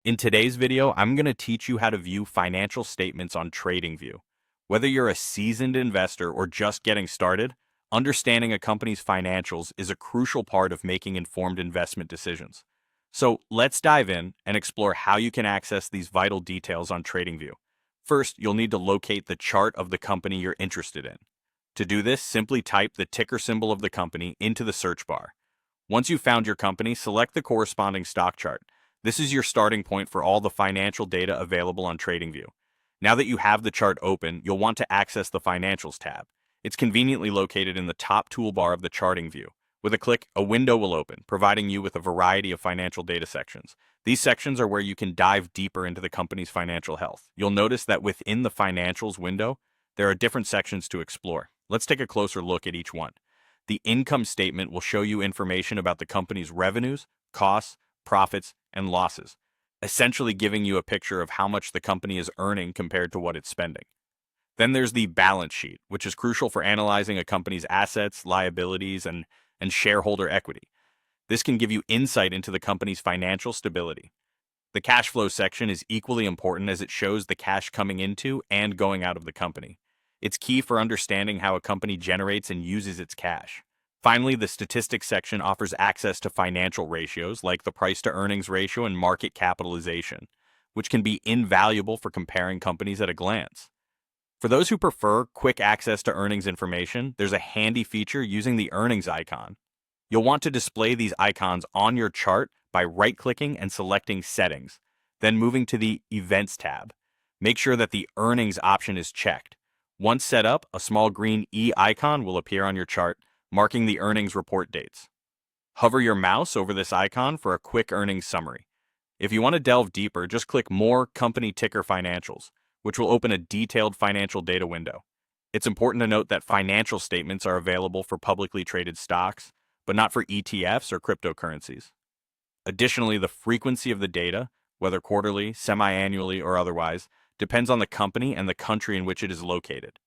In today's video, I'm going to teach you how to view financial statements on TradingView. Whether you're a seasoned investor or just getting started, understanding a company's financials is a crucial part of making informed investment decisions. So let's dive in and explore how you can access these vital details on TradingView. First, you'll need to locate the chart of the company you're interested in. To do this, simply type the ticker symbol of the company into the search bar. Once you've found your company, select the corresponding stock chart. This is your starting point for all the financial data available on TradingView. Now that you have the chart open, you'll want to access the Financials tab. It's conveniently located in the top toolbar of the charting view. With a click, a window will open, providing you with a variety of financial data sections. These sections are where you can dive deeper into the company's financial health. You'll notice that within the Financials window, there are different sections to explore. Let's take a closer look at each one. The income statement will show you information about the company's revenues, costs, profits, and losses, essentially giving you a picture of how much the company is earning compared to what it's spending. Then there's the balance sheet, which is crucial for analyzing a company's assets, liabilities, and shareholder equity. This can give you insight into the company's financial stability. The cash flow section is equally important as it shows the cash coming into and going out of the company. It's key for understanding how a company generates and uses its cash. Finally, the statistics section offers access to financial ratios like the price-to-earnings ratio and market capitalization, which can be invaluable for comparing companies at a glance. For those who prefer quick access to earnings information, there's a handy feature using the earnings icon. You'll want to display these icons on your chart by right-clicking and selecting Settings, then moving to the Events tab. Make sure that the Earnings option is checked. Once set up, a small green E icon will appear on your chart, marking the earnings report dates. Hover your mouse over this icon for a quick earnings summary. If you want to delve deeper, just click More Company Ticker Financials, which will open a detailed financial data window. It's important to note that financial statements are available for publicly traded stocks, but not for ETFs or cryptocurrencies. Additionally, the frequency of the data, whether quarterly, semi-annually, or otherwise, depends on the company and the country in which it is located.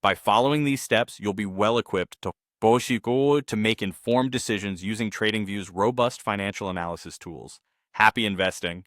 By following these steps, you'll be well equipped to make informed decisions using TradingView's robust financial analysis tools. Happy investing!